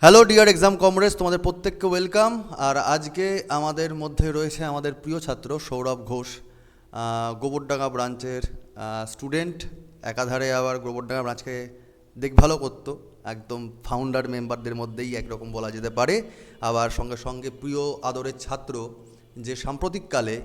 Hello dear exam comrades, তোমাদের প্রত্যেককে welcome. আর আজকে আমাদের মধ্যে রয়েছে আমাদের প্রিয় ছাত্র সৌরভ ঘোষ, গোবরডাঙ্গা ব্রাঞ্চের স্টুডেন্ট। একাধারে আবার গোবরডাঙ্গা ব্রাঞ্চকে দেখভালও করতো, একদম ফাউন্ডার মেম্বারদের মধ্যেই একরকম বলা যেতে পারে। আবার সঙ্গে সঙ্গে প্রিয় আদরের ছাত্র, যে সাম্প্রতিককালে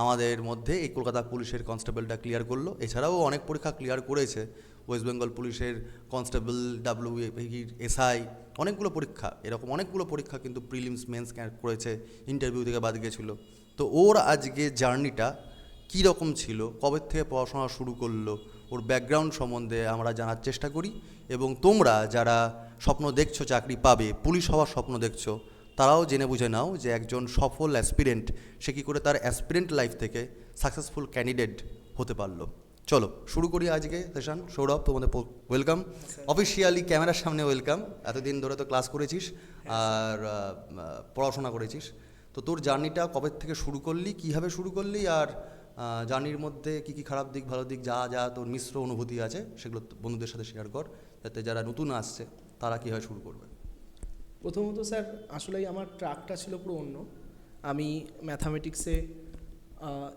আমাদের মধ্যে এই কলকাতা পুলিশের কনস্টেবলটা ক্লিয়ার করলো। এছাড়াও অনেক পরীক্ষা ক্লিয়ার করেছে, ওয়েস্ট বেঙ্গল পুলিশের কনস্টেবল, ডাব্লিউবির এসআই, অনেকগুলো পরীক্ষা, এরকম অনেকগুলো পরীক্ষা কিন্তু প্রিলিমস মেন্স করেছে, ইন্টারভিউ থেকে বাদ গিয়েছিলো। তো ওর আজকে জার্নিটা কী রকম ছিল, কবে থেকে পড়াশোনা শুরু করলো, ওর ব্যাকগ্রাউন্ড সম্বন্ধে আমরা জানার চেষ্টা করি। এবং তোমরা যারা স্বপ্ন দেখছো চাকরি পাবে, পুলিশ হওয়ার স্বপ্ন দেখছো, তারাও জেনে বুঝে নাও যে একজন সফল অ্যাসপিরেন্ট সে কী করে তার অ্যাসপিরেন্ট লাইফ থেকে সাকসেসফুল ক্যান্ডিডেট হতে পারলো। চলো শুরু করি আজকে সেশন। সৌরভ, তোমাদের ওয়েলকাম, অফিসিয়ালি ক্যামেরার সামনে ওয়েলকাম। এতদিন ধরে তো ক্লাস করেছিস আর পড়াশোনা করেছিস, তো তোর জার্নিটা কবে থেকে শুরু করলি, কীভাবে শুরু করলি, আর জার্নির মধ্যে কী কী খারাপ দিক ভালো দিক যা যা তোর মিশ্র অনুভূতি আছে সেগুলো বন্ধুদের সাথে শেয়ার কর, যাতে যারা নতুন আসছে তারা কীভাবে শুরু করবে। প্রথমত স্যার, আসলেই আমার ট্র্যাকটা ছিল পুরো অন্য। আমি ম্যাথামেটিক্সে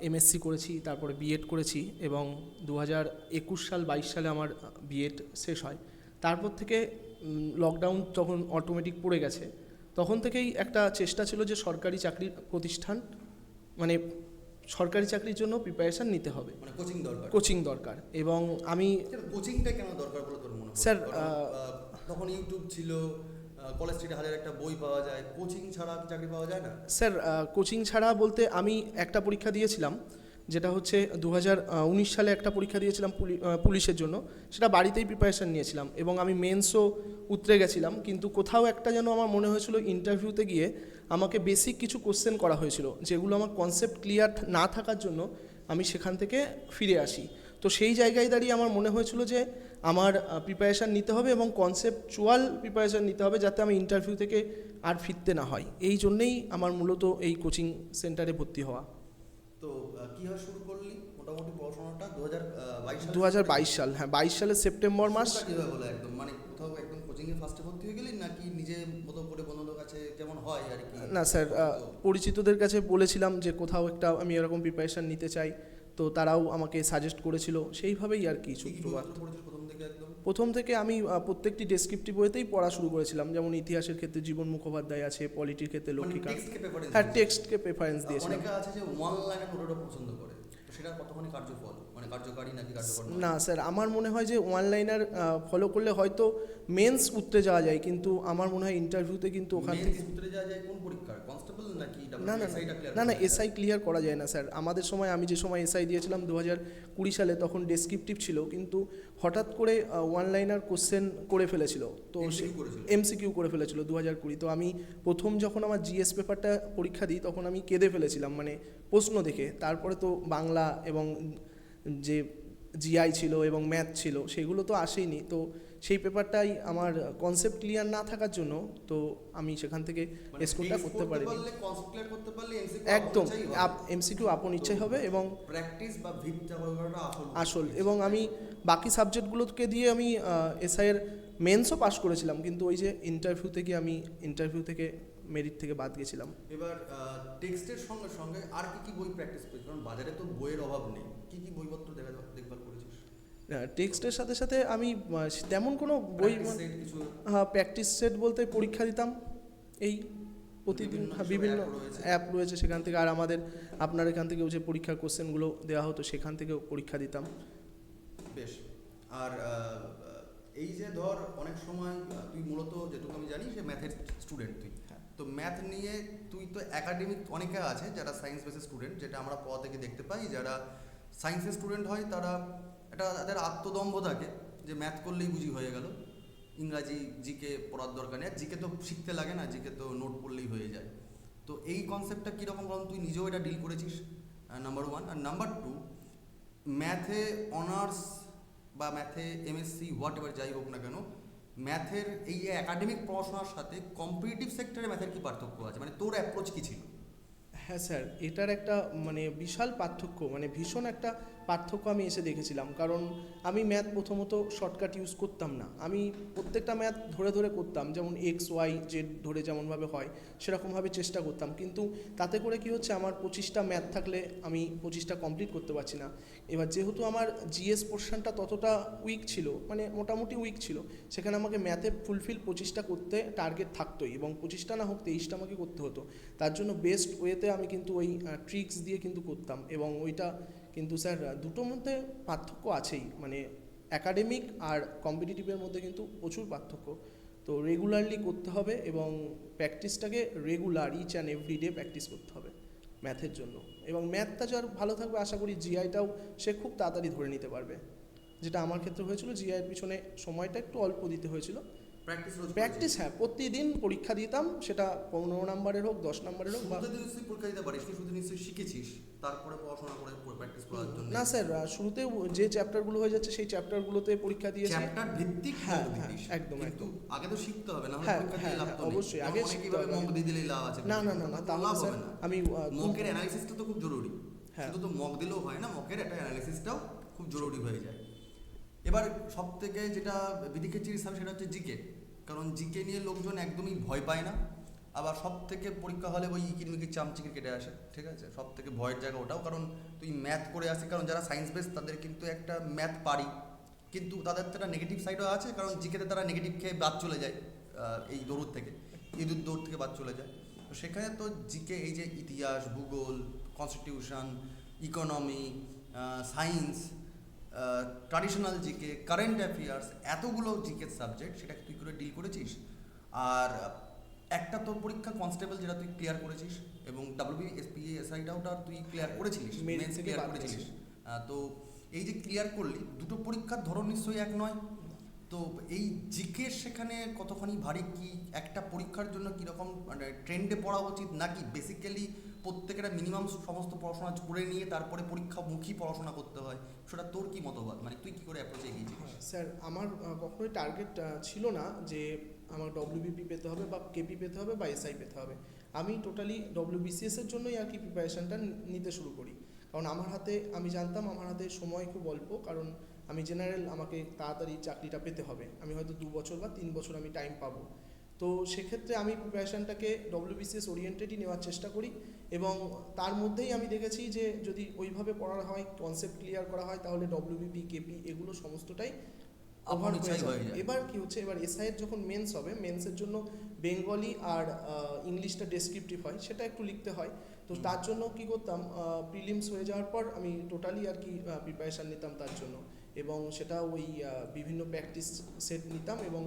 এমএসসি করেছি, তারপরে বিএড করেছি এবং 2021-22 সালে আমার বিএড শেষ হয়। তারপর থেকে লকডাউন যখন অটোমেটিক পড়ে গেছে, তখন থেকেই একটা চেষ্টা ছিল যে সরকারি চাকরির প্রতিষ্ঠান, মানে সরকারি চাকরির জন্য প্রিপারেশান নিতে হবে, মানে কোচিং দরকার। এবং আমি কোচিংটা কেন দরকার বলে তোর মনে হয়? স্যার, তখন ইউটিউব ছিল, কলেজ স্ট্রিটে হাজার একটা বই পাওয়া যায়, কোচিং ছাড়া কি চাকরি পাওয়া যায় না? স্যার, কোচিং ছাড়া বলতে আমি একটা পরীক্ষা দিয়েছিলাম, যেটা হচ্ছে 2019 সালে একটা পরীক্ষা দিয়েছিলাম পুলিশের জন্য। সেটা বাড়িতেই প্রিপারেশান নিয়েছিলাম এবং আমি মেন্সও উতরে গেছিলাম, কিন্তু কোথাও একটা যেন আমার মনে হয়েছিল ইন্টারভিউতে গিয়ে আমাকে বেসিক কিছু কোশ্চেন করা হয়েছিল, যেগুলো আমার কনসেপ্ট ক্লিয়ার না থাকার জন্য আমি সেখান থেকে ফিরে আসি। তো সেই জায়গায় দাঁড়িয়ে আমার মনে হয়েছিল যে আমার প্রিপারেশান নিতে হবে এবং কনসেপচুয়াল প্রিপারেশান নিতে হবে, যাতে আমি ইন্টারভিউ থেকে আর ফিরতে না হয়। এই জন্যেই আমার মূলত এই কোচিং সেন্টারে ভর্তি হওয়া। তো কীভাবে শুরু করলি মোটামুটি পড়াশোনাটা? 2022 সাল, হ্যাঁ 22 সালের সেপ্টেম্বর মাস। কীভাবে বলে একদম, মানে কোথাও একদম কোচিংয়ে ফার্স্টে ভর্তি হয়ে গেলি, নাকি নিজে মতো করে বন্ধুদের কাছে যেমন হয় আর কি? না স্যার, পরিচিতদের কাছে বলেছিলাম যে কোথাও একটা আমি এরকম প্রিপারেশান নিতে চাই, তো তারাও আমাকে সাজেস্ট করেছিল, সেইভাবেই আর কি সূত্রপাত। প্রথম থেকে আমি প্রত্যেকটি ডেসক্রিপটিভ বইতেই পড়া শুরু করেছিলাম, যেমন ইতিহাসের ক্ষেত্রে জীবন মুখোপাধ্যায় আছে, পলিটির ক্ষেত্রে লক্ষ্মীকান্ত। হ্যাঁ, টেক্সটকে প্রেফারেন্স দিয়েছিলাম। অনেকে আছে যে ওয়ান লাইনার নোটটা পছন্দ করে, তো সেটা কতখানি কার্যফল, মানে কার্যকারী নাকি কার্যকর? না স্যার, আমার মনে হয় যে ওয়ান লাইনার ফলো করলে হয়তো মেন্স উতরে যাওয়া যায়, কিন্তু আমার মনে হয় ইন্টারভিউতে কিন্তু ওখান থেকে উতরে যাওয়া যায়। কোন পরীক্ষার, কনস্টেবল নাকি? না না না না, এসআই ক্লিয়ার করা যায় না স্যার। আমাদের সময়, আমি যে সময় এসআই দিয়েছিলাম 2020 সালে, তখন ডেসক্রিপটিভ ছিল, কিন্তু হঠাৎ করে ওয়ান লাইনার কোশ্চেন করে ফেলেছিল, তো এমসিকিউ করে ফেলেছিল 2020। তো আমি প্রথম যখন আমার জিএস পেপারটা পরীক্ষা দিই, তখন আমি কেঁদে ফেলেছিলাম, মানে প্রশ্ন দেখে। তারপরে তো বাংলা এবং যে জিআই ছিল এবং ম্যাথ ছিল, সেগুলো তো আসেইনি। তো সেই পেপারটাই আমার কনসেপ্ট ক্লিয়ার না থাকার জন্য, তো আমি সেখান থেকে স্কোরটা করতে পারিনি। একদম এমসিকিউ আপন ইচ্ছাই হবে এবং প্র্যাকটিস বা ভিতটা আসল। এবং আমি বাকি সাবজেক্টগুলোকে দিয়ে আমি এসআইয়ের মেন্সও পাস করেছিলাম, কিন্তু ওই যে ইন্টারভিউতে গিয়ে আমি ইন্টারভিউ থেকে মেরিট থেকে বাদ গেছিলাম। এবার টেক্সটের সঙ্গে সঙ্গে আর কি কি বই প্র্যাকটিস করেছিস? কারণ বাজারে তো বইয়ের অভাব নেই, কি কি বইপত্র দেখভাল করেছিস? টেক্সটের সাথে সাথে আমি তেমন কোনো বই, হ্যাঁ প্র্যাকটিস সেট বলতে পরীক্ষা দিতাম এই প্রতিদিন, বিভিন্ন অ্যাপ রয়েছে সেখান থেকে, আর আপনার এখান থেকেও যে পরীক্ষার কোশ্চেনগুলো দেওয়া হতো সেখান থেকেও পরীক্ষা দিতাম। বেশ। আর এই যে ধর অনেক সময় তুই মূলত, যেটুকু আমি জানি, যে ম্যাথের স্টুডেন্ট তুই, তো ম্যাথ নিয়ে তুই তো একাডেমিক, অনেকে আছে যারা সায়েন্স বেসের স্টুডেন্ট, যেটা আমরা পড়া থেকে দেখতে পাই, যারা সায়েন্সের স্টুডেন্ট হয় তারা এটা তাদের আত্মদম্ভ থাকে যে ম্যাথ করলেই বুঝি হয়ে গেল, ইংরাজি জিকে পড়ার দরকার নেই, আর জিকে তো শিখতে লাগে না, জিকে তো নোট পড়লেই হয়ে যায়। তো এই কনসেপ্টটা কীরকম, কারণ তুই নিজেও এটা ডিল করেছিস, নাম্বার ওয়ান। আর নাম্বার টু, ম্যাথে অনার্স বা ম্যাথে এমএসসি হোয়াট এভার যাই হোক না কেন, ম্যাথের এই একাডেমিক পড়াশোনার সাথে কম্পিটিটিভ সেক্টরে ম্যাথের কী পার্থক্য আছে, মানে তোর অ্যাপ্রোচ কী ছিল? হ্যাঁ স্যার, এটার একটা মানে বিশাল পার্থক্য, মানে ভীষণ একটা পার্থক্য আমি এসে দেখেছিলাম। কারণ আমি ম্যাথ প্রথমত শর্টকাট ইউজ করতাম না, আমি প্রত্যেকটা ম্যাথ ধরে ধরে করতাম, যেমন এক্স ওয়াই জেড ধরে যেমনভাবে হয় সেরকমভাবে চেষ্টা করতাম। কিন্তু তাতে করে কি হচ্ছে, আমার 25টা ম্যাথ থাকলে আমি 25টা কমপ্লিট করতে পারছি না। এবার যেহেতু আমার জিএস পোর্শনটা ততটা উইক ছিল, মানে মোটামুটি উইক ছিল, সেখানে আমাকে ম্যাথে ফুলফিল 25টা করতে টার্গেট থাকতোই, এবং 25টা না হোক 23টা আমাকে করতে হতো। তার জন্য বেস্ট ওয়েতে আমি কিন্তু ওই ট্রিক্স দিয়ে কিন্তু করতাম, এবং ওইটা কিন্তু স্যার দুটোর মধ্যে পার্থক্য আছেই, মানে অ্যাকাডেমিক আর কম্পিটিটিভের মধ্যে কিন্তু প্রচুর পার্থক্য। তো রেগুলারলি করতে হবে, এবং প্র্যাকটিসটাকে regular each and everyday practice করতে হবে ম্যাথের জন্য। এবং ম্যাথটা যার ভালো থাকবে, আশা করি জিআইটাও সে খুব তাড়াতাড়ি ধরে নিতে পারবে, যেটা আমার ক্ষেত্রে হয়েছিল। জিআইয়ের পিছনে সময়টা একটু অল্প দিতে হয়েছিল। প্র্যাকটিস, হ্যাঁ, প্রতিদিন পরীক্ষা দিতাম, সেটা 15 নম্বরের হোক 10 নম্বরের হোক বা শুরুতে নিশ্চয়ই পরীক্ষা দিতে পারিস, শুধু নিশ্চয়ই শিখেছিস, তারপরে পড়াশোনা করে প্র্যাকটিস করার জন্য। না স্যার, শুরুতে যে চ্যাপ্টারগুলো হয়ে যাচ্ছে সেই চ্যাপ্টারগুলোতে পরীক্ষা দিয়েছি। চ্যাপ্টার ভিত্তিক হ্যাঁ হ্যাঁ, একদম একদম। আগে তো শিখতে হবে, না হলে হ্যাঁ পরীক্ষা দিয়ে হ্যাঁ লাভ তো নেই। অবশ্যই আগে শিখতে হবে। মক দিয়ে দিলেই লাভ আছে? না না না না, তাহলে লাভ স্যার হবে না। আমি মকের অ্যানালিসিসটা তো খুব জরুরি, হ্যাঁ। শুধু তো মক দিলেও হয় না, মকের একটা অ্যানালিসিসটাও খুব জরুরি হয়ে যায়। এবার সব থেকে যেটা বিদিকের চিকিৎসা হিসাবে সেটা হচ্ছে জিকে, কারণ জিকে নিয়ে লোকজন একদমই ভয় পায় না। আবার সব থেকে পরীক্ষা হলে ওই ইকিনমিকি চামচিকে কেটে আসে, ঠিক আছে, সব থেকে ভয়ের জায়গা ওটাও। কারণ তুই ম্যাথ করে আসিস, কারণ যারা সায়েন্স বেস তাদের কিন্তু একটা ম্যাথ পারি, কিন্তু তাদের তো একটা নেগেটিভ সাইডও আছে, কারণ জিকেতে তারা নেগেটিভ খেয়ে বাদ চলে যায়, এই দৌড় থেকে, ইঁদুর দৌড় থেকে বাদ চলে যায়। তো সেখানে তো জিকে এই যে ইতিহাস, ভূগোল, constitution, economy, science, traditional GK, current affairs, এতগুলো জিকে সাবজেক্ট, সেটা তুই করে ডিল করেছিস। আর একটা তোর পরীক্ষা কনস্টেবল, যেটা তুই ক্লিয়ার করেছিস, এবং ডাব্লিউবি এসপিএ এসআইটাও তুই ক্লিয়ার করেছিলিস, মেন্স ক্লিয়ার করেছিলিস। তো এই যে ক্লিয়ার করলি, দুটো পরীক্ষার ধরন নিশ্চয়ই এক নয়। তো এই জিকে সেখানে কতখানি ভারী, কি একটা পরীক্ষার জন্য কীরকম মানে ট্রেন্ডে পড়া উচিত, নাকি বেসিক্যালি প্রত্যেকের মিনিমাম সমস্ত পড়াশোনা করে নিয়ে তারপরে পরীক্ষামুখী পড়াশোনা করতে হয়? সেটা তোর কি মতবাদ, মানে তুই কী করে অ্যাপ্রোচে এগিয়েছিস? স্যার, আমার কখনোই টার্গেট ছিল না যে আমার ডব্লিউবিপি পেতে হবে বা কেপি পেতে হবে বা এসআই পেতে হবে। আমি টোটালি ডব্লিউবিসিএস এর জন্যই আর কি প্রিপারেশনটা নিতে শুরু করি। কারণ আমার হাতে, আমি জানতাম আমার হাতে সময় খুব অল্প, কারণ আমি জেনারেল, আমাকে তাড়াতাড়ি চাকরিটা পেতে হবে, আমি হয়তো 2 বছর বা 3 বছর আমি টাইম পাবো। তো সেক্ষেত্রে আমি প্রিপারেশনটাকে ডব্লিউবিসিএস ওরিয়েন্টেডই নেওয়ার চেষ্টা করি, এবং তার মধ্যেই আমি দেখেছি যে যদি ওইভাবে পড়া হয়, কনসেপ্ট ক্লিয়ার করা হয়, তাহলে ডব্লিউবিপি, কেপি এগুলো সমস্তটাই ওভার হয়ে যায়। এবার কি হচ্ছে, এবার এসআইয়ের যখন মেন্স হবে, মেন্সের জন্য বেঙ্গলি আর ইংলিশটা ডেসক্রিপটিভ হয়, সেটা একটু লিখতে হয়। তো তার জন্য কি করতাম, প্রিলিমস হয়ে যাওয়ার পর আমি টোটালি আর কি প্রিপারেশান নিতাম তার জন্য, এবং সেটা ওই বিভিন্ন প্র্যাকটিস সেট নিতাম, এবং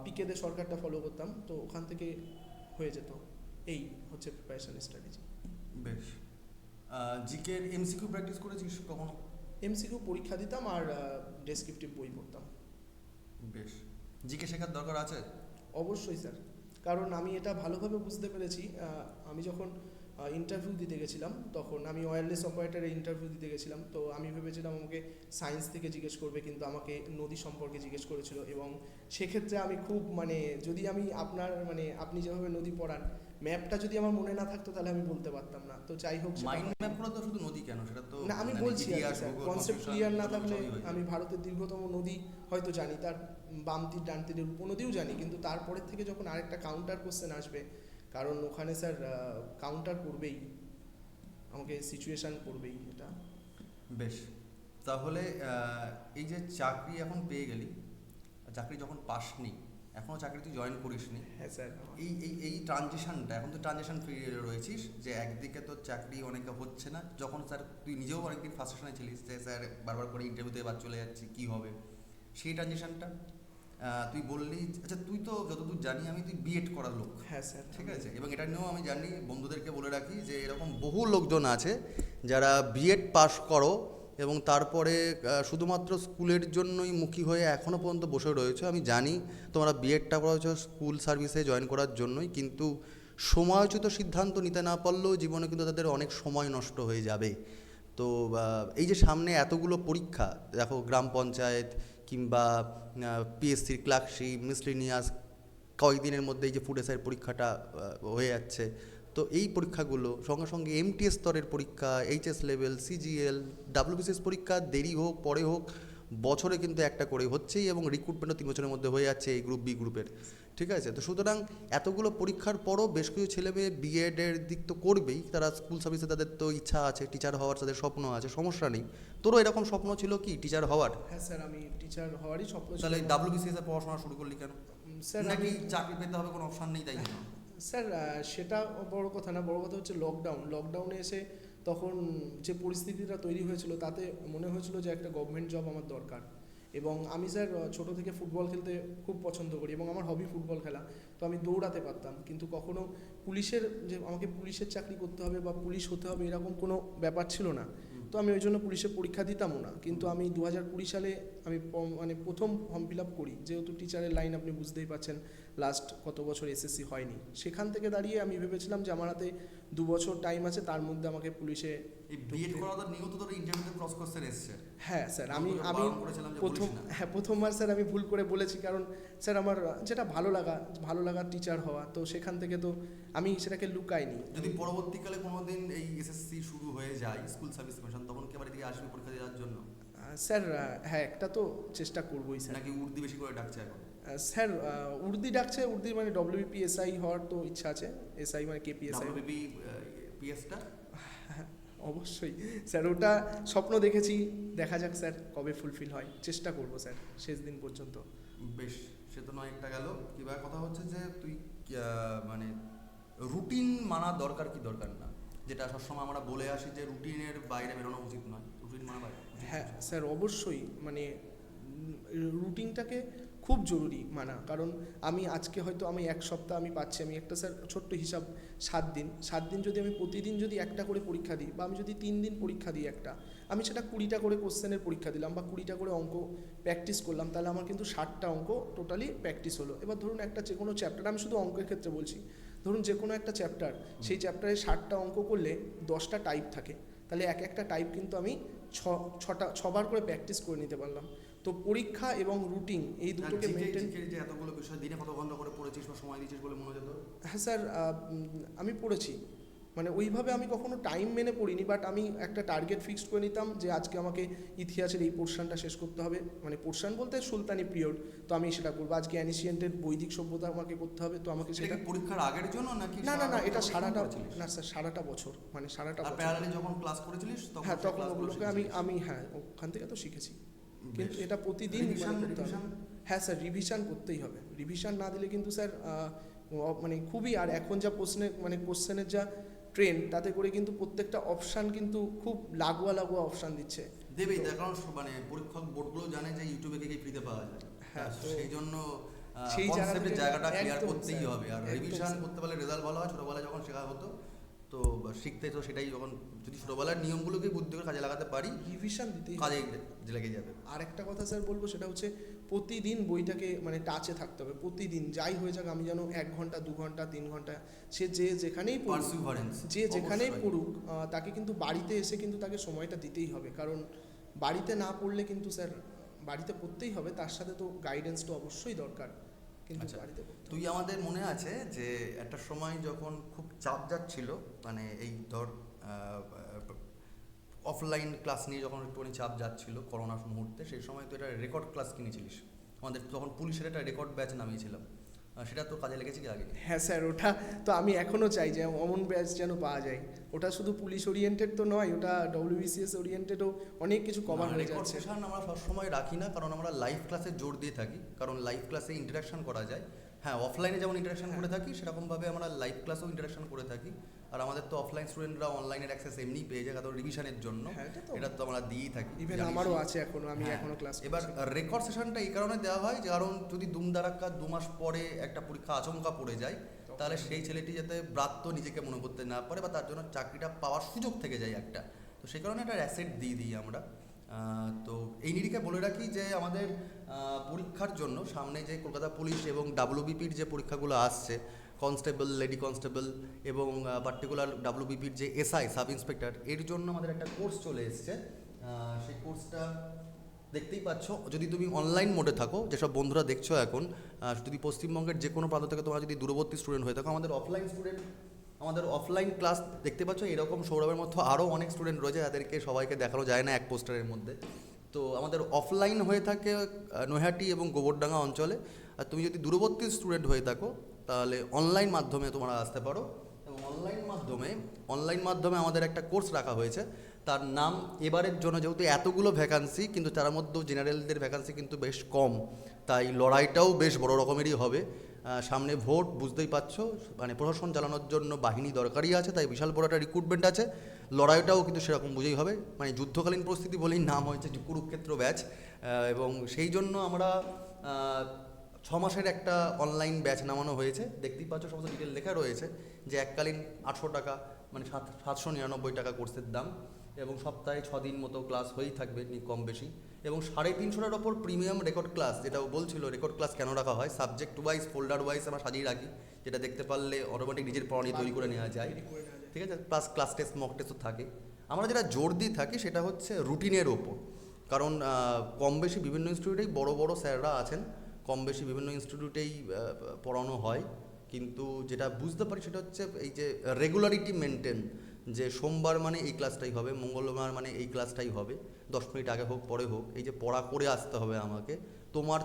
পিকেদের সরকারটা ফলো করতাম, তো ওখান থেকে হয়ে যেত। এই হচ্ছে প্রিপারেশান স্ট্র্যাটেজি। বেশ। জিকের এমসিকিউ প্র্যাকটিস করেছিস কখনো? এমসিকিউ পরীক্ষা দিতাম আর ডেসক্রিপটিভ বই পড়তাম। বেশ। জিকে শেখার দরকার আছে? অবশ্যই স্যার, কারণ আমি এটা ভালোভাবে বুঝতে পেরেছি। আমি যখন ইন্টারভিউ দিতে গেছিলাম, তখন আমি ওয়্যারলেস অপারেটরের ইন্টারভিউ দিতে গেছিলাম, তো আমি ভেবেছিলাম আমাকে সায়েন্স থেকে জিজ্ঞেস করবে, কিন্তু আমাকে নদী সম্পর্কে জিজ্ঞেস করেছিল, এবং সেক্ষেত্রে আমি খুব মানে, যদি আমি আপনার মানে আপনি যেভাবে নদী পড়ান, ম্যাপটা যদি আমার মনে না থাকতো তাহলে আমি বলতে পারতাম না। তো যাই হোক, মাইন্ড ম্যাপ করা তো শুধু নদী কেন, সেটা তো না, আমি বলছি কনসেপ্ট ক্লিয়ার না থাকলে, আমি ভারতের দীর্ঘতম নদী হয়তো জানি, তার বাম তীর ডান তীরের উপনদীও জানি, কিন্তু তারপরের থেকে যখন আরেকটা কাউন্টার কোশ্চেন আসবে, কারণ ওখানে স্যার কাউন্টার করবেই, আমাকে সিচুয়েশান করবেই এটা। বেশ। তাহলে এই যে চাকরি এখন পেয়ে গেলি, চাকরি যখন পাসনি, এখনও চাকরি তুই জয়েন করিসনি, হ্যাঁ স্যার, এই ট্রানজিশনটা, এখন তো ট্রানজিশন পিরিয়ডে রয়েছিস, যে একদিকে তো চাকরি অনেকে হচ্ছে না, যখন স্যার তুই নিজেও অনেকদিন ফার্স্টেশনে ছিলিস যে স্যার বারবার করে ইন্টারভিউতে এবার চলে যাচ্ছি, কী হবে, সেই ট্রানজিশনটা তুই বললি। আচ্ছা, তুই তো যতদূর জানি আমি, তুই বিএড করার লোক। হ্যাঁ স্যার, ঠিক আছে, এবং এটা নিয়েও আমি জানি, বন্ধুদেরকে বলে রাখি যে এরকম বহু লোকজন আছে যারা বিএড পাস করো এবং তারপরে শুধুমাত্র স্কুলের জন্যই মুখী হয়ে এখনও পর্যন্ত বসে রয়েছে। আমি জানি তোমরা বিএডটা করেছো স্কুল সার্ভিসে জয়েন করার জন্যই, কিন্তু সময়োচিত সিদ্ধান্ত নিতে না পারলেও জীবনে কিন্তু তাদের অনেক সময় নষ্ট হয়ে যাবে। তো এই যে সামনে এতগুলো পরীক্ষা, দেখো গ্রাম পঞ্চায়েত কিংবা পিএসসির ক্লার্কশিপ, মিসলিনিয়াস, কয়েকদিনের মধ্যে এই যে ফুড এসআইয়ের পরীক্ষাটা হয়ে যাচ্ছে, তো এই পরীক্ষাগুলো সঙ্গে সঙ্গে এমটিএস স্তরের পরীক্ষা, এইচএস লেভেল, সিজিএল, ডাব্লিউবিসিএস পরীক্ষা দেরি হোক পরে হোক বছরে কিন্তু একটা করে হচ্ছেই, এবং রিক্রুটমেন্টও 3 বছরের মধ্যে হয়ে যাচ্ছে এই গ্রুপ বি গ্রুপের। ঠিক আছে, তো সুতরাং এতগুলো পরীক্ষার পরও বেশ কিছু ছেলে মেয়ে বিএডের দিক তো করবেই, তারা স্কুল সার্ভিসে তাদের তো ইচ্ছা আছে, টিচার হওয়ার তাদের স্বপ্ন আছে, সমস্যা নেই। তোরও এরকম স্বপ্ন ছিল কি টিচার হওয়ার? হ্যাঁ স্যার, আমি টিচার হওয়ারই স্বপ্ন ছিল। তাহলে ডাব্লিউবিসিএস এর পড়াশোনা শুরু করলি কেন? স্যার নাকি চাকরি পেতে হবে কোনো অপশন নেই তাই জন্য? স্যার সেটা বড় কথা না, বড় কথা হচ্ছে লকডাউনে এসে তখন যে পরিস্থিতিটা তৈরি হয়েছিল তাতে মনে হয়েছিল যে একটা গভর্নমেন্ট জব আমার দরকার। এবং আমি স্যার ছোট থেকে ফুটবল খেলতে খুব পছন্দ করি এবং আমার হবি ফুটবল খেলা, তো আমি দৌড়াতে পারতাম, কিন্তু কখনো পুলিশের যে আমাকে পুলিশের চাকরি করতে হবে বা পুলিশ হতে হবে এরকম কোনো ব্যাপার ছিল না। তো আমি ওই জন্য পুলিশের পরীক্ষা দিতামও না, কিন্তু আমি 2020 সালে আমি মানে প্রথম ফর্ম ফিল আপ করি, যেহেতু টিচারের লাইন আপনি বুঝতেই পারছেন লাস্ট কত বছর এসএসসি হয়নি, সেখান থেকে দাঁড়িয়ে আমি ভেবেছিলাম যে আমার হাতে 2 বছর টাইম আছে, তার মধ্যে আমাকে পুলিশে এই বিএড করার নিয়ত তোর ইন্টারভিউতে ক্রস কোশ্চেন এসেছে। হ্যাঁ স্যার, আমি প্রথম প্রথমবার স্যার আমি ভুল করে বলেছি, কারণ স্যার আমার যেটা ভালো লাগা টিচার হওয়া, তো সেখান থেকে তো আমি সেটাকে লুকাইনি। যদি পরবর্তীকালে কোনোদিন এই এসএসসি শুরু হয়ে যায় স্কুল সার্ভিস কমিশন, তখন কি আবার এদিকে আসবে পরীক্ষা দেওয়ার জন্য? স্যার হ্যাঁ, একটা তো চেষ্টা করবোই স্যার। নাকি উর্দি বেশি করে ডাকছে এখন? স্যার উর্দি ডাকছে, উর্দি মানে ডব্লিউবিপিএসআই হওয়ার তো ইচ্ছা আছে, এসআই মানে কেপিএসআই। ডব্লিউবিপিএসটা অবশ্যই স্যার, ওটা স্বপ্ন দেখেছি, দেখা যাক স্যার কবে ফুলফিল হয়, চেষ্টা করবো স্যার শেষ দিন পর্যন্ত। বেশ, সে তো নয় একটা গেল। কিবার কথা হচ্ছে যে তুই মানে রুটিন মানা দরকার কি দরকার না, যেটা সবসময় আমরা বলে আসি যে রুটিনের বাইরে বেরোনো উচিত নয়, রুটিন মানা বাইরে। হ্যাঁ স্যার, অবশ্যই মানে রুটিনটাকে খুব জরুরি মানা, কারণ আমি আজকে হয়তো আমি এক সপ্তাহ আমি পাচ্ছি, আমি একটা স্যার ছোট্ট হিসাব 7 দিন যদি আমি প্রতিদিন যদি একটা করে পরীক্ষা দিই, বা আমি যদি 3 দিন পরীক্ষা দিই একটা, আমি সেটা 20টা করে কোশ্চেনের পরীক্ষা দিলাম বা 20টা করে অঙ্ক প্র্যাকটিস করলাম, তাহলে আমার কিন্তু 60টা অঙ্ক টোটালি প্র্যাকটিস হলো। এবার ধরুন একটা যে কোনো চ্যাপ্টার, আমি শুধু অঙ্কের ক্ষেত্রে বলছি, ধরুন যে কোনো একটা চ্যাপ্টার, সেই চ্যাপ্টারে 60টা অঙ্ক করলে 10টা টাইপ থাকে, তাহলে একটা টাইপ কিন্তু আমি 6বার করে প্র্যাকটিস করে নিতে পারলাম। তো পরীক্ষা এবং রুটিন এই দুটোকে মেনটেন। যে এতগুলো বিষয় দিনে কত ঘন্টা করে পড়েছিস বা সময় দিয়েছিস বলে মনে হতো? হ্যাঁ স্যার, আমি পড়েছি, মানে ওইভাবে আমি কখনো টাইম মেনে পড়িনি, বাট আমি একটা টার্গেট ফিক্সড করে নিতাম যে আজকে আমাকে ইতিহাসের এই পোর্শনটা শেষ করতে হবে, মানে পোর্শন বলতে সুলতানি পিরিয়ড, তো আমি সেটা করবো। আজকে অ্যানিসিয়েন্টের বৈদিক সভ্যতা আমাকে করতে হবে, তো আমাকে সেটা পরীক্ষার আগের জন্য নাকি? না, এটা সারাটা বছর, মানে সারাটা বছর। প্যারালালি যখন ক্লাস করেছিলিস তখন? হ্যাঁ, তখন ওগুলোকে আমি হ্যাঁ ওখান থেকে তো শিখেছি, কিন্তু এটা প্রতিদিন হ্যাঁ স্যার, রিভিশন করতেই হবে। রিভিশন না দিলে কিন্তু স্যার মানে খুবই, আর এখন যা কোশ্চেনের যা ট্রেন্ড, তাতে করে কিন্তু প্রত্যেকটা অপশান কিন্তু খুব লাগোয়া অপশান দিচ্ছে। দেবেই, তার কারণ মানে পরীক্ষক বোর্ডগুলো জানে যে ইউটিউবে কি ফ্রিতে পাওয়া যায়, হ্যাঁ, সেই জন্য সেই জায়গাটা ক্লিয়ার করতেই হবে। আর রিভিশন করতে পারলে রেজাল্ট ভালো হয়। ছোটোবেলায় যখন শেখা হতো তো শিখতে, তো সেটাই যখন যদি ছোটোবেলার নিয়মগুলোকে বুদ্ধি করে কাজে লাগাতে পারি, রিভিশন দিতেই কাজে লেগে যাবে। আর একটা কথা স্যার বলবো, সেটা হচ্ছে প্রতিদিন বইটাকে মানে টাচে থাকতে হবে, প্রতিদিন যাই হয়ে যাক, আমি যেন 1 ঘন্টা 2 ঘন্টা 3 ঘন্টা, সে যেখানেই পড়ুক তাকে কিন্তু বাড়িতে এসে কিন্তু তাকে সময়টা দিতেই হবে, কারণ বাড়িতে না পড়লে কিন্তু স্যার, বাড়িতে পড়তেই হবে, তার সাথে তো গাইডেন্স তো অবশ্যই দরকার, কিন্তু বাড়িতে তুই আমাদের মনে আছে যে একটা সময় যখন খুব চাপ যাচ্ছিল, মানে এই ধর অফলাইন ক্লাস নিয়ে যখন একটুখানি চাপ যাচ্ছিল করোনার মুহূর্তে, সেই সময় তো এটা রেকর্ড ক্লাস কিনেছিলিস আমাদের, তখন পুলিশের একটা রেকর্ড ব্যাচ নামিয়েছিলাম, সেটা তো কাজে লেগেছে কি আগে? হ্যাঁ স্যার, ওটা তো আমি এখনও চাই যে অমন ব্যাচ যেন পাওয়া যায়। ওটা শুধু পুলিশ ওরিয়েন্টেড তো নয়, ওটা ডব্লিউবিসিএস ওরিয়েন্টেডও অনেক কিছু কভার হয়ে যাচ্ছে। আমরা সবসময় রাখি না, কারণ আমরা লাইভ ক্লাসে জোর দিয়ে থাকি, কারণ লাইভ ক্লাসে ইন্টারাকশন করা যায়। হ্যাঁ, অফলাইনে যেমন ইন্টারাকশন করে থাকি, সেরকমভাবে আমরা লাইভ ক্লাসেও ইন্টারাকশন করে থাকি। আর আমাদের তো অফলাইন স্টুডেন্টরা অনলাইনের অ্যাক্সেস এমনিই পেয়ে যায়, কারণ রিভিশনের জন্য এটা তো আমরা দিয়েই থাকি। ইভেন আমারও আছে এখনো, আমি এখনো ক্লাস। এবার রেকর্ড সেশনটা এই কারণে দেওয়া হয়, কারণ যদি দুমদারাক্কা 2 মাস পরে একটা পরীক্ষা আচমকা পড়ে যায়, তাহলে সেই ছেলেটি যাতে ব্রাত্য নিজেকে মনে করতে না পারে, বা তার জন্য চাকরিটা পাওয়ার সুযোগ থেকে যায় একটা, তো সেই কারণে একটা অ্যাসেট দিয়ে দিই আমরা। তো এই নিরিখে বলে রাখি যে আমাদের পরীক্ষার জন্য সামনে যে কলকাতা পুলিশ এবং ডাব্লিউবিপির যে পরীক্ষাগুলো আসছে, কনস্টেবল, লেডি কনস্টেবল এবং পার্টিকুলার ডাব্লিউবিপির যে এসআই সাব ইন্সপেক্টর, এর জন্য আমাদের একটা কোর্স চলে এসছে। সেই কোর্সটা দেখতেই পাচ্ছ, যদি তুমি অনলাইন মোডে থাকো, যেসব বন্ধুরা দেখছো এখন, যদি পশ্চিমবঙ্গের যে কোনো প্রান্ত থেকে তোমরা যদি দূরবর্তী স্টুডেন্ট হয়ে থাকো, আমাদের অফলাইন স্টুডেন্ট আমাদের অফলাইন ক্লাস দেখতে পাচ্ছ, এরকম সৌরভের মতো আরও অনেক স্টুডেন্ট রয়েছে যাদেরকে সবাইকে দেখানো যায় না এক পোস্টারের মধ্যে। তো আমাদের অফলাইন হয়ে থাকে নৈহাটি এবং গোবরডাঙ্গা অঞ্চলে। আর তুমি যদি দূরবর্তী স্টুডেন্ট হয়ে থাকো তাহলে অনলাইন মাধ্যমে তোমরা আসতে পারো। এবং অনলাইন মাধ্যমে আমাদের একটা কোর্স রাখা হয়েছে, তার নাম এবারের জন্য, যেহেতু এতগুলো ভ্যাকান্সি কিন্তু তার মধ্যেও জেনারেলদের ভ্যাকান্সি কিন্তু বেশ কম, তাই লড়াইটাও বেশ বড় রকমেরই হবে। সামনে ভোট, বুঝতেই পারছো, মানে প্রশাসন চালানোর জন্য বাহিনী দরকারই আছে, তাই বিশাল বড় একটা রিক্রুটমেন্ট আছে। লড়াইটাও কিন্তু সেরকম বুঝেই হবে, মানে যুদ্ধকালীন পরিস্থিতি বলেই নাম হয়েছে যে কুরুক্ষেত্র ব্যাচ। এবং সেই জন্য আমরা 6 মাসের একটা অনলাইন ব্যাচ নামানো হয়েছে। দেখতেই পাচ্ছ সমস্ত ডিটেল লেখা রয়েছে যে এককালীন 800 টাকা, মানে 799 টাকা কোর্সের দাম, এবং সপ্তাহে 6 দিন মতো ক্লাস হয়েই থাকবে কম বেশি। এবং 350টার ওপর প্রিমিয়াম রেকর্ড ক্লাস, যেটাও বলছিল রেকর্ড ক্লাস কেন রাখা হয়, সাবজেক্ট ওয়াইজ ফোল্ডার ওয়াইজ আমরা সাজিয়ে রাখি, যেটা দেখতে পারলে অটোমেটিক নিজের পড়া নিয়ে তৈরি করে নেওয়া যায়, ঠিক আছে। প্লাস ক্লাস টেস্ট, মক টেস্টও থাকে। আমরা যেটা জোর দিয়ে থাকি সেটা হচ্ছে রুটিনের ওপর, কারণ কম বেশি বিভিন্ন ইনস্টিটিউটেই বড় বড় স্যাররা আছেন, কম বেশি বিভিন্ন ইনস্টিটিউটেই পড়ানো হয়, কিন্তু যেটা বুঝতে পারি সেটা হচ্ছে এই যে রেগুলারিটি মেনটেন, যে সোমবার মানে এই ক্লাসটাই হবে, মঙ্গলবার মানে এই ক্লাসটাই হবে, 10 মিনিট আগে হোক পরে হোক, এই যে পড়া করে আসতে হবে আমাকে,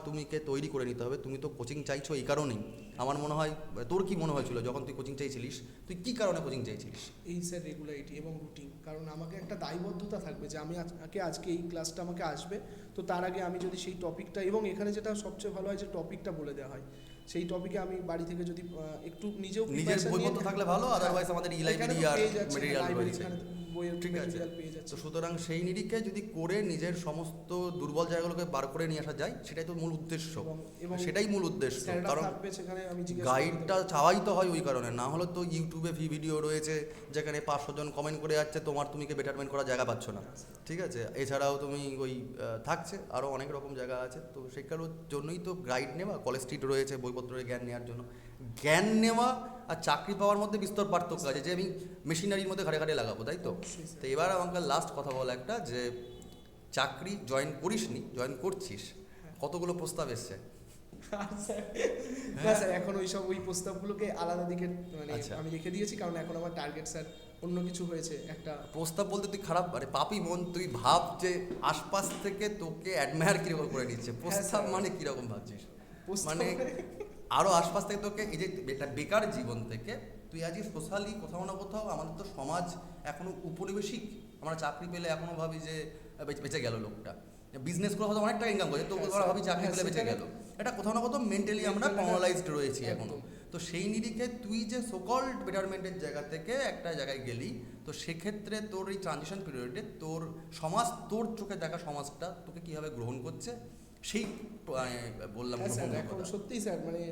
তুমিকে তৈরি করে নিতে হবে। তুমি তো কোচিং চাইছো এই কারণেই, আমার মনে হয়। তোর কি মনে হয়েছিল যখন তুই কোচিং চাইছিলিস, তুই কী কারণে কোচিং চাইছিলিস? এই স্যার রেগুলারিটি এবং রুটিন, কারণ আমাকে একটা দায়বদ্ধতা থাকবে যে আমি আজকে এই ক্লাসটা আমাকে আসবে, তো তার আগে আমি যদি সেই টপিকটা, এবং এখানে যেটা সবচেয়ে ভালো হয় যে টপিকটা বলে দেওয়া হয়, সেই টপিকে আমি বাড়ি থেকে যদি একটু নিজের বইপত্র থাকলে ভালো, আদারওয়াইজ আমাদের লাইব্রেরি আর মেটেরিয়াল রয়েছে, বইয়ের ঠিক আছে। মেটেরিয়াল পেয়ে যাচ্ছে। তো সুতরাং সেই নিরিখে যদি করে নিজের সমস্ত দুর্বল জায়গাগুলোকে বার করে নিয়ে আসা যায়, সেটাই তো মূল উদ্দেশ্য, এবং সেটাই মূল উদ্দেশ্য। কারণ সেখানে আমি গাইডটা চাওয়াই তো হয় ওই কারণে, না হলে তো ইউটিউবে ভিডিও রয়েছে যেখানে 500 জন কমেন্ট করে যাচ্ছে, তুমিকে বেটারমেন্ট করার জায়গা পাচ্ছ না, ঠিক আছে। এছাড়াও তুমি ওই থাকছে আরও অনেক রকম জায়গা আছে, তো সেই কারোর জন্যই তো গাইড নেওয়া, কলেজ স্ট্রিট রয়েছে বইপত্রের জ্ঞান নেওয়ার জন্য। জ্ঞান নেওয়া আর চাকরি পাওয়ার মধ্যে বিস্তর পার্থক্য আছে, যে আমি মেশিনারির মধ্যে ঘাড়ে ঘাড়ে লাগাবো, তাই তো। তো এবার আমাকে লাস্ট কথা বলা একটা, যে চাকরি জয়েন করিসনি, জয়েন করছিস, কতগুলো প্রস্তাব এসছে? না স্যার, এখন ওই প্রস্তাবগুলোকে আলাদা দিকে মানে আচ্ছা। আমি রেখে দিয়েছি, কারণ এখন আমার টার্গেট স্যার অন্য কিছু হয়েছে একটা। প্রস্তাব বলতে তুই খারাপ, মানে পাপি মন, তুই ভাব যে আশপাশ থেকে তোকে অ্যাডমায়ার কিরকম করে নিচ্ছে। প্রস্তাব মানে কিরকম ভাবছিস? মানে আরও আশপাশ থেকে তোকে, এই যে একটা বেকার জীবন থেকে তুই আজকে সোশ্যালি কোথাও না কোথাও, আমাদের তো সমাজ এখনো উপনিবেশিক, আমরা চাকরি পেলে এখনো ভাবি যে বেঁচে গেল লোকটা, বিজনেস করে হয়তো অনেক টাকা ইনকাম করে, তো ভাবি চাকরি পেলে বেঁচে গেল। এটা কোথাও না কোথাও মেন্টালি আমরা পলারাইজড রয়েছি এখনো। তো সেই নিরিখে তুই যে সোকল্ড বেটারমেন্টের জায়গা থেকে একটা জায়গায় গেলি, তো সেক্ষেত্রে তোর এই ট্রানজিশন পিরিয়ডে তোর সমাজ, তোর চোখে দেখা সমাজটা তোকে কীভাবে গ্রহণ করছে, সেই বললাম। স্যার এখন সত্যিই স্যার, মানে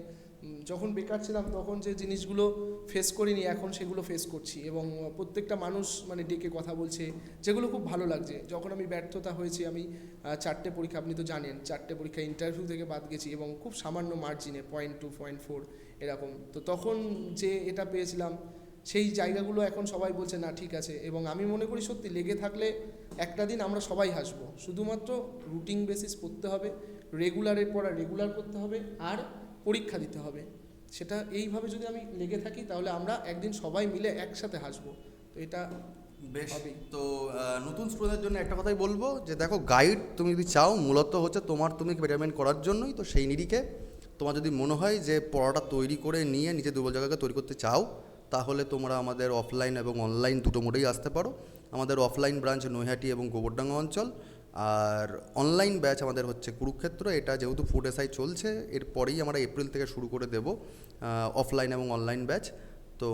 যখন বেকার ছিলাম তখন যে জিনিসগুলো ফেস করিনি, এখন সেগুলো ফেস করছি, এবং প্রত্যেকটা মানুষ মানে ডেকে কথা বলছে, যেগুলো খুব ভালো লাগছে। যখন আমি ব্যর্থতা হয়েছি, আমি 4টে পরীক্ষা, আপনি তো জানেন, 4টে পরীক্ষা ইন্টারভিউ থেকে বাদ গেছি, এবং খুব সামান্য মার্জিনে 0.2 0.4 এরকম। তো তখন যে এটা পেয়েছিলাম, সেই জায়গাগুলো এখন সবাই বলছে না ঠিক আছে, এবং আমি মনে করি সত্যি লেগে থাকলে একটা দিন আমরা সবাই হাসবো। শুধুমাত্র রুটিন বেসিস পড়তে হবে, রেগুলারের পড়া রেগুলার করতে হবে, আর পরীক্ষা দিতে হবে। সেটা এইভাবে যদি আমি লেগে থাকি, তাহলে আমরা একদিন সবাই মিলে একসাথে হাসবো। তো এটা বেশ। তো নতুন স্টুডেন্টদের জন্য একটা কথাই বলবো, যে দেখো গাইড তুমি যদি চাও, মূলত হচ্ছে তুমিকে বেটারমেন্ট করার জন্যই। তো সেই নিরিখে তোমার যদি মনে হয় যে পড়াটা তৈরি করে নিয়ে নিজের দুর্বল জায়গাকে তৈরি করতে চাও, তাহলে তোমরা আমাদের অফলাইন এবং অনলাইন দুটো মোডেই আসতে পারো। আমাদের অফলাইন ব্রাঞ্চ নৈহাটি এবং গোবরডাঙ্গা অঞ্চল, আর অনলাইন ব্যাচ আমাদের হচ্ছে কুরুক্ষেত্র। এটা যেহেতু ফুড এসআই চলছে, এরপরেই আমরা এপ্রিল থেকে শুরু করে দেব অফলাইন এবং অনলাইন ব্যাচ। তো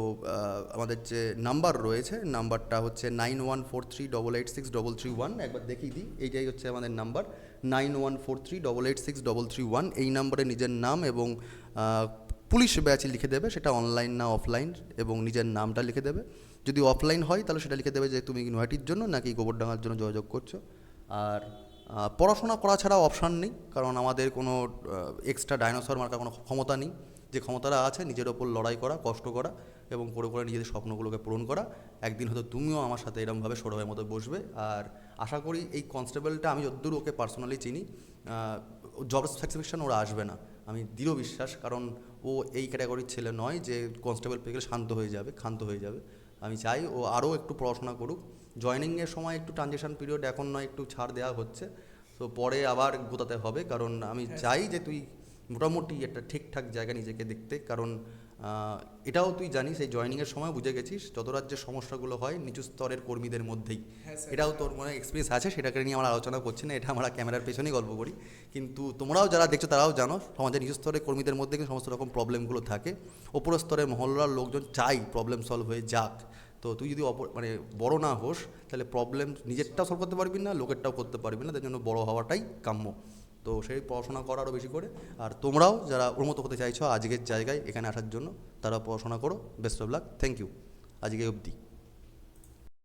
আমাদের যে নাম্বার রয়েছে, নাম্বারটা হচ্ছে 9143886331। একবার দেখিয়ে দিই, এইটাই হচ্ছে আমাদের নাম্বার, 9143886331। এই নাম্বারে নিজের নাম এবং পুলিশ ব্যাচ লিখে দেবে, সেটা অনলাইন না অফলাইন, এবং নিজের নামটা লিখে দেবে। যদি অফলাইন হয় তাহলে সেটা লিখে দেবে যে তুমি নৈহাটির জন্য নাকি গোবরডাঙ্গার জন্য যোগাযোগ করছো। আর পড়াশোনা করা ছাড়া অপশান নেই, কারণ আমাদের কোনো এক্সট্রা ডাইনোসর মার্কার কোনো ক্ষমতা নেই। যে ক্ষমতাটা আছে নিজের ওপর লড়াই করা, কষ্ট করা, এবং করে করে নিজেদের স্বপ্নগুলোকে পূরণ করা। একদিন হয়তো তুমিও আমার সাথে এরকমভাবে সৌরভের মতো বসবে। আর আশা করি এই কনস্টেবলটা, আমি যতদূর ওকে পার্সোনালি চিনি, জব স্যাটিসফ্যাকশন ওরা আসবে না, আমি দৃঢ় বিশ্বাস। কারণ ও এই ক্যাটাগরির ছেলে নয় যে কনস্টেবল পেয়ে গেলে শান্ত হয়ে যাবে, ক্ষান্ত হয়ে যাবে। আমি চাই ও আরও একটু পড়াশোনা করুক। জয়েনিংয়ের সময় একটু ট্রানজিশন পিরিয়ড এখন নয়, একটু ছাড় দেওয়া হচ্ছে, তো পরে আবার গোতাতে হবে, কারণ আমি চাই যে তুই মোটামুটি একটা ঠিকঠাক জায়গায় নিজেকে দেখতে। কারণ এটাও তুই জানিস, এই জয়েনিংয়ের সময় বুঝে গেছিস যত রাজ্যের সমস্যাগুলো হয় নিচু স্তরের কর্মীদের মধ্যেই। এটাও তোর মনে এক্সপিরিয়েন্স আছে, সেটাকে নিয়ে আমরা আলোচনা করছি না, এটা আমরা ক্যামেরার পেছনেই গল্প করি। কিন্তু তোমরাও যারা দেখছো তারাও জানো সমাজের নিচু স্তরের কর্মীদের মধ্যে কিন্তু সমস্ত রকম প্রবলেমগুলো থাকে। ওপর স্তরের মহল্লার লোকজন চাই প্রবলেম সলভ হয়ে যাক। তো তুই যদি মানে বড় না হোস তাহলে প্রবলেম নিজেরটাও সলভ করতে পারবি না, লোকেরটাও করতে পারবি না, তার জন্য বড় হওয়াটাই কাম্য। তো সেই পড়াশোনা করো আরও বেশি করে। আর তোমরাও যারা ওর মতো হতে চাইছো আজকের জায়গায় এখানে আসার জন্য, তারা পড়াশোনা করো। Best of luck. Thank you. আজকে অবধি।